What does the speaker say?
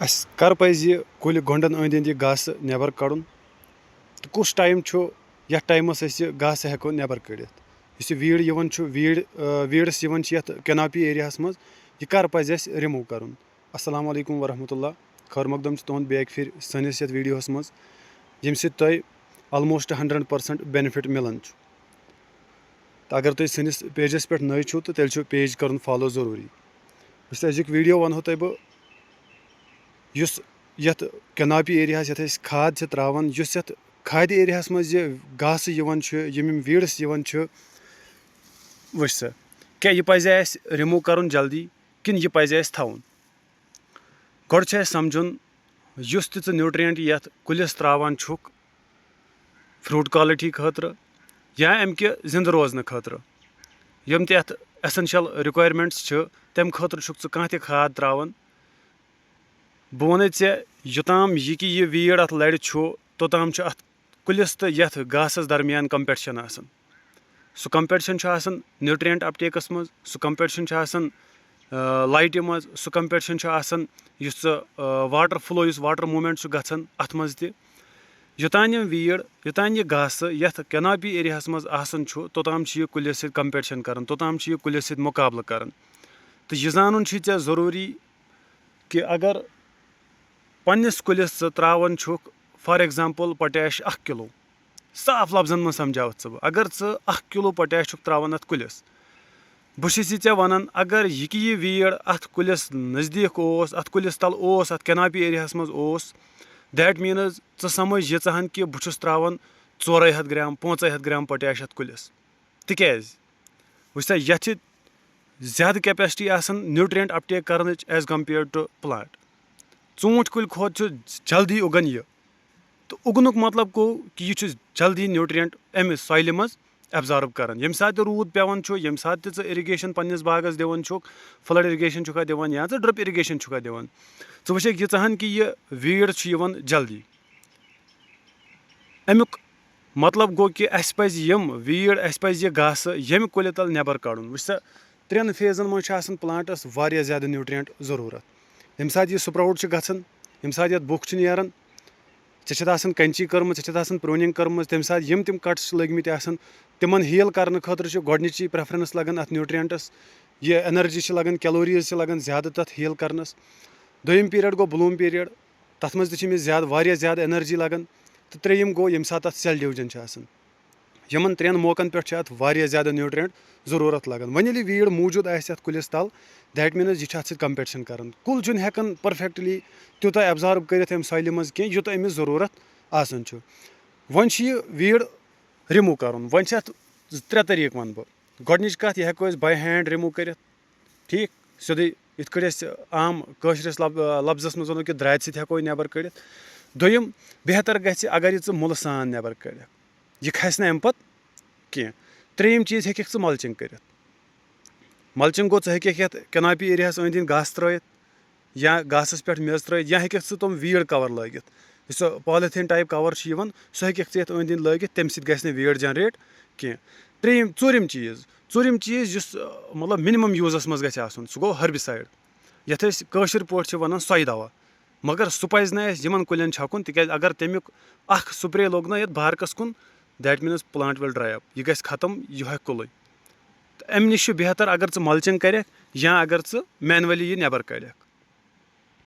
اَسہِ کَر پَزِ یہِ کُلہِ گۄنٛڈَن أنٛدۍ أنٛدۍ یہِ گاسہٕ نٮ۪بر کَڑُن تہٕ کُس ٹایم چھُ یَتھ ٹایمَس أسۍ یہِ گاسہٕ ہٮ۪کو نٮ۪بر کٔڑِتھ یُس یہِ ویٖڈ یِوان چھُ ویٖڈٕس یِوان چھِ یَتھ کیناپی ایریاہَس منٛز یہِ کَر پَزِ اَسہِ رِموٗ کَرُن اَسَلامُ علیکُم ورحمتہ خٲر مقدم چھُ تُہُنٛد بیٚیہِ پھِرِ سٲنِس یَتھ ویٖڈیوَس منٛز ییٚمہِ سۭتۍ تۄہہِ آلموسٹ 100% بٮ۪نِفِٹ مِلان چھُ تہٕ اگر تُہۍ سٲنِس پیجَس پٮ۪ٹھ نٔے چھُو تہٕ تیٚلہِ چھُ پیج کَرُن فالو ضروٗری یُس أزیُک ویٖڈیو وَنہو تۄہہِ بہٕ یُس یَتھ کیناپی ایریاہَس یَتھ أسۍ کھاد چھِ ترٛاوان یُس یَتھ کھادِ ایریاہَس منٛز یہِ گاسہٕ یِوان چھُ یِم ویٖڈٕس یِوان چھِ وٕچھ سا کیٛاہ یہِ پَزِ اَسہِ رِموٗ کَرُن جلدی کِنہٕ یہِ پَزِ اَسہِ تھاوُن گۄڈٕ چھُ اَسہِ سَمجھُن یُس تہِ ژٕ نیوٗٹرٛیَنٛٹ یَتھ کُلِس ترٛاوان چھُکھ فرٛوٗٹ کالِٹی خٲطرٕ یا اَمہِ کہِ زِنٛدٕ روزنہٕ خٲطرٕ یِم تہِ اَتھ اٮ۪سَنشَل رِکویرمٮ۪نٛٹٕس چھِ تَمہِ خٲطرٕ چھُکھ ژٕ کانٛہہ تہِ کھاد ترٛاوان بہٕ وَنَے ژےٚ یوٚتام یہِ کہِ یہِ ویٖڈ اَتھ لَرِ چھُ توٚتام چھُ اَتھ کُلِس تہٕ یَتھ گاسَس درمیان کَمپِٹِشَن آسان سُہ کَمپِٹِشَن چھُ آسان نیوٗٹرٛیَنٛٹ اَپٹیکَس منٛز سُہ کَمپِٹِشَن چھُ آسان لایٹہِ منٛز سُہ کَمپِٹِشَن چھُ آسان یُس ژٕ واٹَر فٕلو یُس واٹَر موٗمٮ۪نٛٹ چھُ گژھان اَتھ منٛز تہِ یوٚتانۍ یِم ویٖڈ یوٚتانۍ یہِ گاسہٕ یَتھ کیناپی ایریاہَس منٛز آسان چھُ توٚتام چھُ یہِ کُلِس سۭتۍ کَمپِٹِشَن کَران توٚتام چھُ یہِ کُلِس سۭتۍ مُقابلہٕ کَران تہٕ یہِ زانُن چھُے ژےٚ ضروٗری کہِ اگر پنٛنِس کُلِس ژٕ ترٛاوان چھُکھ فار ایٚگزامپٕل پۄٹیش 1 کِلوٗ صاف لفظن منٛز سمجھاوَتھ ژٕ بہٕ اگر ژٕ 1 کِلوٗ پۄٹیش چھُکھ ترٛاوان اَتھ کُلِس بہٕ چھُس یہِ ژےٚ وَنان اگر یہِ کہِ یہِ ویٖڈ اَتھ کُلِس نزدیٖک اوس اَتھ کُلِس تَل اوس اَتھ کیناپی ایریاہَس منٛز اوس دیٹ میٖنٕز ژٕ سَمجھ ییٖژاہَن کہِ بہٕ چھُس ترٛاوان 400 گرٛام 500 گرٛام پۄٹیش اَتھ کُلِس تِکیٛازِ وٕچھ سا یَتھ چھِ زیادٕ کیپیسٹی آسان نیوٗٹرٛیَنٛٹ اَپٹیک کَرنٕچ ایز کَمپیٲڈ ٹُو پٕلانٛٹ ژوٗنٛٹھۍ کُلۍ کھۄتہٕ چھُ جلدی اُگان یہِ تہٕ اُگنُک مطلب گوٚو کہِ یہِ چھُ جلدی نیوٗٹرٛیَنٛٹ اَمہِ سۄیلہِ منٛز ایبزارٕب کَران ییٚمہِ ساتہٕ تہِ روٗد پٮ۪وان چھُ ییٚمہِ ساتہٕ تہِ ژٕ اِرِگیشَن پنٛنِس باغَس دِوان چھُکھ فٕلَڈ اِرِگیشَن چھُکھا دِوان یا ژٕ ڈرٛپ اِرِگیشَن چھُکھا دِوان ژٕ وٕچھکھ ییٖژاہَن کہِ یہِ ویٖڈ چھُ یِوان جلدی اَمیُک مطلب گوٚو کہِ اَسہِ پَزِ یِم ویٖڈ اَسہِ پَزِ یہِ گاسہٕ ییٚمہِ کُلہِ تَل نٮ۪بر کَڑُن وٕچھ سا 3 فیزَن منٛز چھُ آسان پٕلانٛٹَس واریاہ زیادٕ نیوٗٹرٛیَنٛٹ ضروٗرت ییٚمہِ ساتہٕ یہِ سپرٛاوُٹ چھُ گژھان ییٚمہِ ساتہٕ یَتھ بُکھ چھُ نیران ژےٚ چھَتھ آسان کَنچی کٔرمٕژ ژےٚ چھَتھ آسان پرٛوٗنِنٛگ کٔرمٕژ تَمہِ ساتہٕ یِم تِم کَٹٕس چھِ لٔگۍ مٕتۍ آسان تِمن ہیٖل کَرنہٕ خٲطرٕ چھِ گۄڈنِچی پرٛیفرَنٕس لَگان اَتھ نیوٗٹرٛیَنٹَس یہِ اٮ۪نَرجی چھِ لَگان کیلوریٖز چھِ لَگان زیادٕ تَتھ ہیٖل کَرنَس دوٚیِم پیٖریَڈ گوٚو بلوٗم پیٖریَڈ تَتھ منٛز تہِ چھِ أمِس زیادٕ واریاہ زیادٕ اٮ۪نَرجی لَگان تہٕ ترٛیٚیِم گوٚو ییٚمہِ ساتہٕ اَتھ سٮ۪ل ڈِوجَن چھِ آسان یِمن 3 موقعن پٮ۪ٹھ چھِ اَتھ واریاہ زیادٕ نیوٗٹرٛیَنٛٹ ضروٗرت لَگان وۄنۍ ییٚلہِ یہِ ویٖڈ موٗجوٗد آسہِ اَتھ کُلِس تَل دیٹ میٖنٕز یہِ چھِ اَتھ سۭتۍ کَمپِٹِشَن کَران کُل چھُنہٕ ہٮ۪کان پٔرفیکٹلی تیوٗتاہ ایبزارٕب کٔرِتھ اَمہِ سۄیلہِ منٛز کینٛہہ یوٗتاہ أمِس ضروٗرت آسان چھُ وۄنۍ چھُ یہِ ویٖڈ رِموٗ کَرُن وۄنۍ چھِ اَتھ 3 طریٖقہٕ وَنہٕ بہٕ گۄڈنِچ کَتھ یہِ ہٮ۪کو أسۍ باے ہینٛڈ رِموٗ کٔرِتھ ٹھیٖک سیوٚدُے یِتھ کٔٹھۍ أسۍ عام کٲشرِس لفظَس منٛز وَنو کہِ درٛاتہِ سۭتۍ ہٮ۪کو یہِ نٮ۪بر کٔڑِتھ دوٚیِم بہتر گژھِ اگر یہِ ژٕ مُلہٕ سان نٮ۪بر کٔڑِکھ یہِ کھسہِ نہٕ اَمہِ پَتہٕ کینٛہہ ترٛیٚیِم چیٖز ہیٚککھ ژٕ مَلچِنٛگ کٔرِتھ مَلچِنٛگ گوٚو ژٕ ہیٚککھ یَتھ کیناپی ایریاہَس أنٛدۍ أنٛدۍ گاسہٕ ترٛٲیِتھ یا گاسَس پٮ۪ٹھ میٚژ ترٛٲیِتھ یا ہیٚککھ ژٕ تِم ویٖڈ کَوَر لٲگِتھ یُس سُہ پالِتھیٖن ٹایپ کَوَر چھُ یِوان سُہ ہیٚککھ ژٕ یَتھ أنٛدۍ أنٛدۍ لٲگِتھ تَمہِ سۭتۍ گژھِ نہٕ ویٖڈ جَنریٹ کینٛہہ ژوٗرِم چیٖز یُس مطلب مِنِمَم یوٗزَس منٛز گژھِ آسُن سُہ گوٚو ۂربِسایڈ یَتھ أسۍ کٲشِر پٲٹھۍ چھِ وَنان سۄیہِ دَوا مگر سُہ پَزِ نہٕ اَسہِ یِمن کُلٮ۪ن چھَکُن تِکیٛازِ اگر تَمیُک اکھ سُپرے لوٚگ نہ یَتھ بارکَس کُن that means plant will dry up یہِ گژھِ ختم یہِ ہۄکھِ کُلُے تہٕ اَمہِ نِش چھُ بہتر اگر ژٕ مَلچِنٛگ کَرکھ یا اگر ژٕ مینؤلی یہِ نٮ۪بر کَڑکھ